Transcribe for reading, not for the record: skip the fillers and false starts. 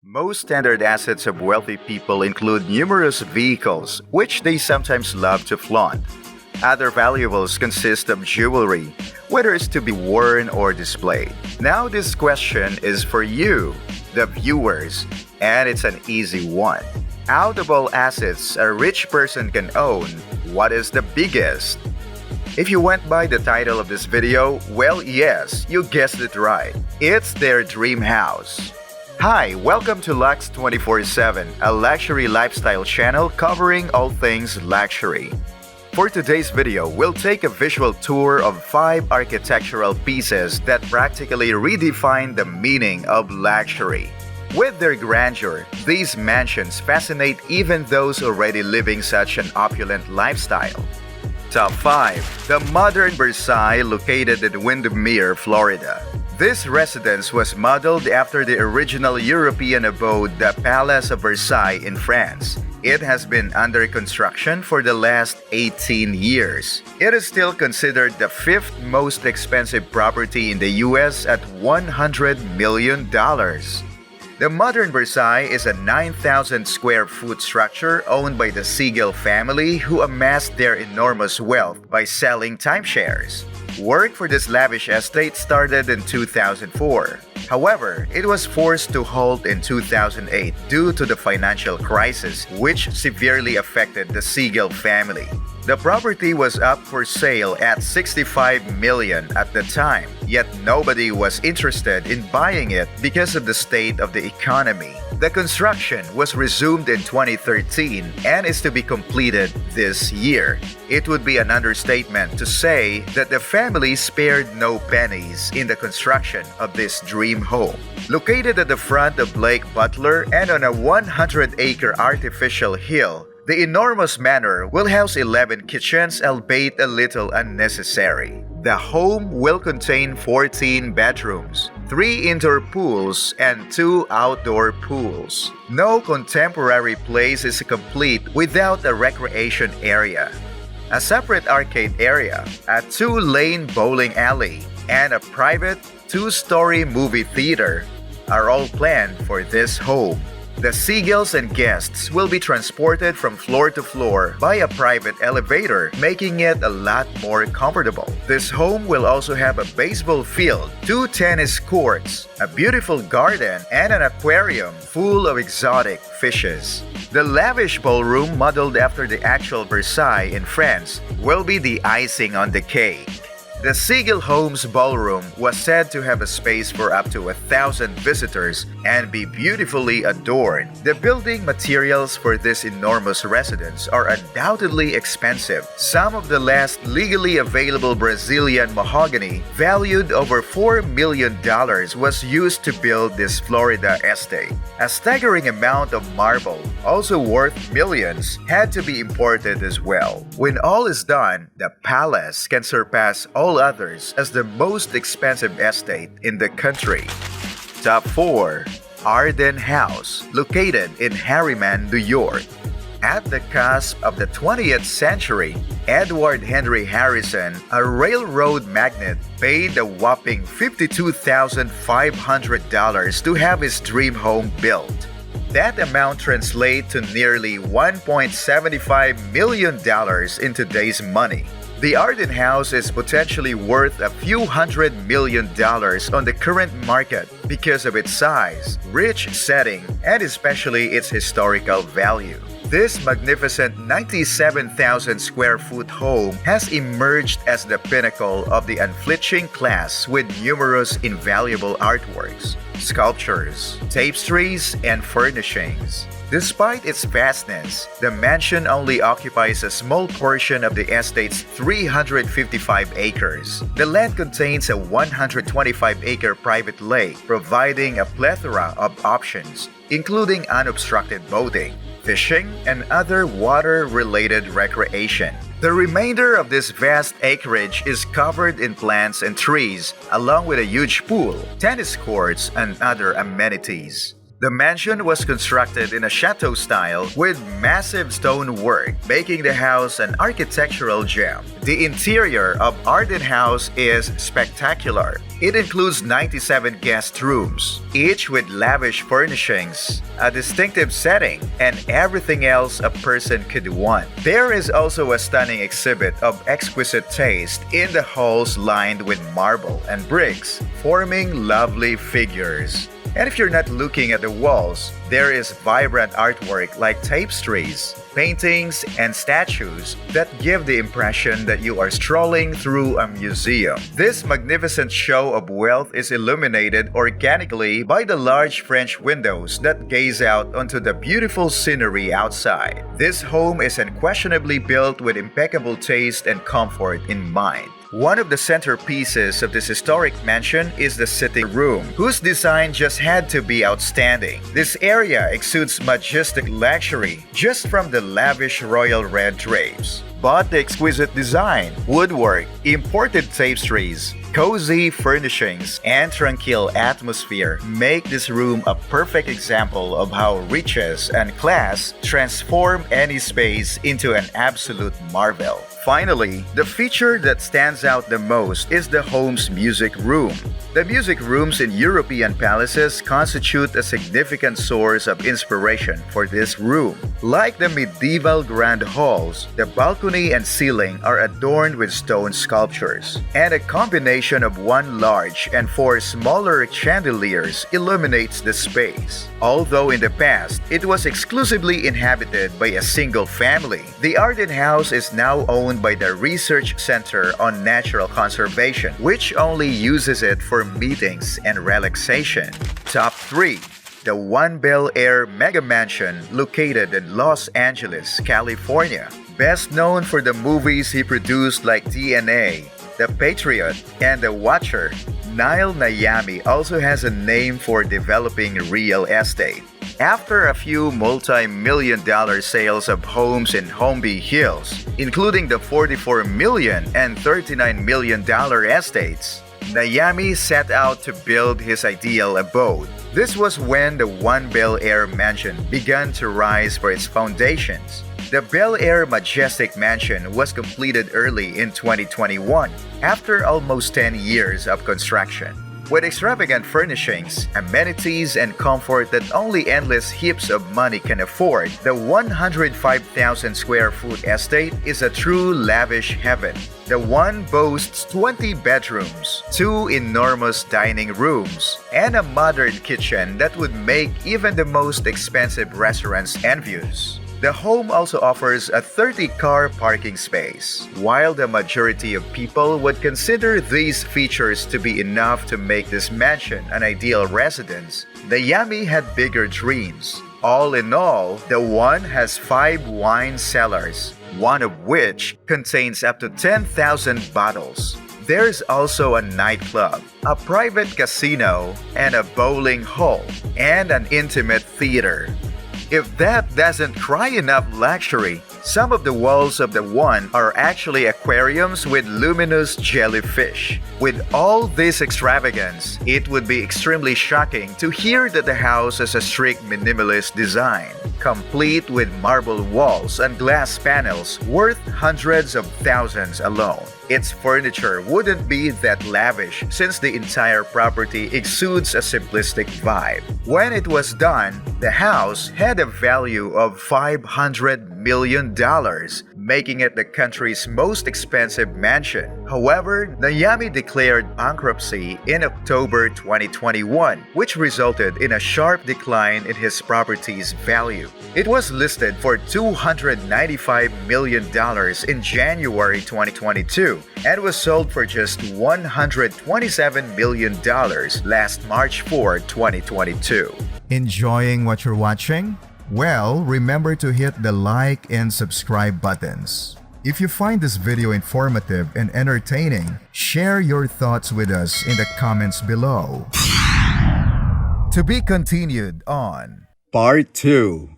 Most standard assets of wealthy people include numerous vehicles, which they sometimes love to flaunt. Other valuables consist of jewelry, whether it's to be worn or displayed. Now, this question is for you, the viewers, and it's an easy one. Out of all assets a rich person can own, what is the biggest? If you went by the title of this video, well, yes, you guessed it right. It's their dream house. Hi, welcome to Lux 24/7, a luxury lifestyle channel covering all things luxury. For today's video, we'll take a visual tour of 5 architectural pieces that practically redefine the meaning of luxury. With their grandeur, these mansions fascinate even those already living such an opulent lifestyle. Top 5. The Modern Versailles, located in Windermere, Florida. This residence was modeled after the original European abode, the Palace of Versailles in France. It has been under construction for the last 18 years. It is still considered the 5th most expensive property in the U.S. at $100 million. The Modern Versailles is a 9,000 square foot structure owned by the Siegel family, who amassed their enormous wealth by selling timeshares. Work for this lavish estate started in 2004. However, it was forced to halt in 2008 due to the financial crisis, which severely affected the Siegel family. The property was up for sale at $65 million at the time, yet nobody was interested in buying it because of the state of the economy. The construction was resumed in 2013 and is to be completed this year. It would be an understatement to say that the family spared no pennies in the construction of this dream home. Located at the front of Lake Butler and on a 100-acre artificial hill, the enormous manor will house 11 kitchens, albeit a little unnecessary. The home will contain 14 bedrooms, 3 indoor pools, and 2 outdoor pools. No contemporary place is complete without a recreation area, a separate arcade area, a 2-lane bowling alley, and a private 2-story movie theater are all planned for this home. The Siegels and guests will be transported from floor to floor by a private elevator, making it a lot more comfortable. This home will also have a baseball field, 2 tennis courts, a beautiful garden, and an aquarium full of exotic fishes. The lavish ballroom, modeled after the actual Versailles in France, will be the icing on the cake. The Siegel Home's ballroom was said to have a space for up to 1,000 visitors and be beautifully adorned. The building materials for this enormous residence are undoubtedly expensive. Some of the last legally available Brazilian mahogany, valued over $4 million, was used to build this Florida estate. A staggering amount of marble, also worth millions, had to be imported as well. When all is done, the palace can surpass all others as the most expensive estate in the country. Top 4. Arden House, located in Harriman, New York. At the cusp of the 20th century, Edward Henry Harrison, a railroad magnate, paid a whopping $52,500 to have his dream home built. That amount translates to nearly $1.75 million in today's money. The Arden House is potentially worth a few $100 million on the current market because of its size, rich setting, and especially its historical value. This magnificent 97,000 square foot home has emerged as the pinnacle of the unflinching class, with numerous invaluable artworks, sculptures, tapestries, and furnishings. Despite its vastness, the mansion only occupies a small portion of the estate's 355 acres. The land contains a 125-acre private lake, providing a plethora of options, including unobstructed boating, fishing, and other water-related recreation. The remainder of this vast acreage is covered in plants and trees, along with a huge pool, tennis courts, and other amenities. The mansion was constructed in a chateau style with massive stonework, making the house an architectural gem. The interior of Arden House is spectacular. It includes 97 guest rooms, each with lavish furnishings, a distinctive setting, and everything else a person could want. There is also a stunning exhibit of exquisite taste in the halls lined with marble and bricks, forming lovely figures. And if you're not looking at the walls, there is vibrant artwork like tapestries, paintings, and statues that give the impression that you are strolling through a museum. This magnificent show of wealth is illuminated organically by the large French windows that gaze out onto the beautiful scenery outside. This home is unquestionably built with impeccable taste and comfort in mind. One of the centerpieces of this historic mansion is the sitting room, whose design just had to be outstanding. This area exudes majestic luxury just from the lavish royal red drapes. But the exquisite design, woodwork, imported tapestries, cozy furnishings, and tranquil atmosphere make this room a perfect example of how riches and class transform any space into an absolute marvel. Finally, the feature that stands out the most is the home's music room. The music rooms in European palaces constitute a significant source of inspiration for this room. Like the medieval grand halls, the balcony and ceiling are adorned with stone sculptures, and a combination of one large and four smaller chandeliers illuminates the space. Although in the past, it was exclusively inhabited by a single family, the Arden House is now owned by the Research Center on Natural Conservation, which only uses it for meetings and relaxation. Top 3. The One Bel Air Mega Mansion located in Los Angeles, California. Best known for the movies he produced like DNA, The Patriot, and The Watcher, Niall Nayami also has a name for developing real estate. After a few multi-million-dollar sales of homes in Holmby Hills, including the $44 million and $39 million estates, Nayami set out to build his ideal abode. This was when the One Bel Air Mansion began to rise for its foundations. The Bel Air Majestic Mansion was completed early in 2021, after almost 10 years of construction. With extravagant furnishings, amenities, and comfort that only endless heaps of money can afford, the 105,000 square foot estate is a true lavish heaven. The one boasts 20 bedrooms, 2 enormous dining rooms, and a modern kitchen that would make even the most expensive restaurants envious. The home also offers a 30-car parking space. While the majority of people would consider these features to be enough to make this mansion an ideal residence, Nayami had bigger dreams. All in all, the one has 5 wine cellars, one of which contains up to 10,000 bottles. There's also a nightclub, a private casino, and a bowling hall, and an intimate theater. If that doesn't cry enough luxury, some of the walls of the one are actually aquariums with luminous jellyfish. With all this extravagance, it would be extremely shocking to hear that the house has a strict minimalist design, complete with marble walls and glass panels worth hundreds of thousands alone. Its furniture wouldn't be that lavish since the entire property exudes a simplistic vibe. When it was done, the house had a value of $500 million, making it the country's most expensive mansion. However, Nayami declared bankruptcy in October 2021, which resulted in a sharp decline in his property's value. It was listed for $295 million in January 2022 and was sold for just $127 million last March 4, 2022. Enjoying what you're watching? Well, remember to hit the like and subscribe buttons. If you find this video informative and entertaining, share your thoughts with us in the comments below. To be continued on Part 2.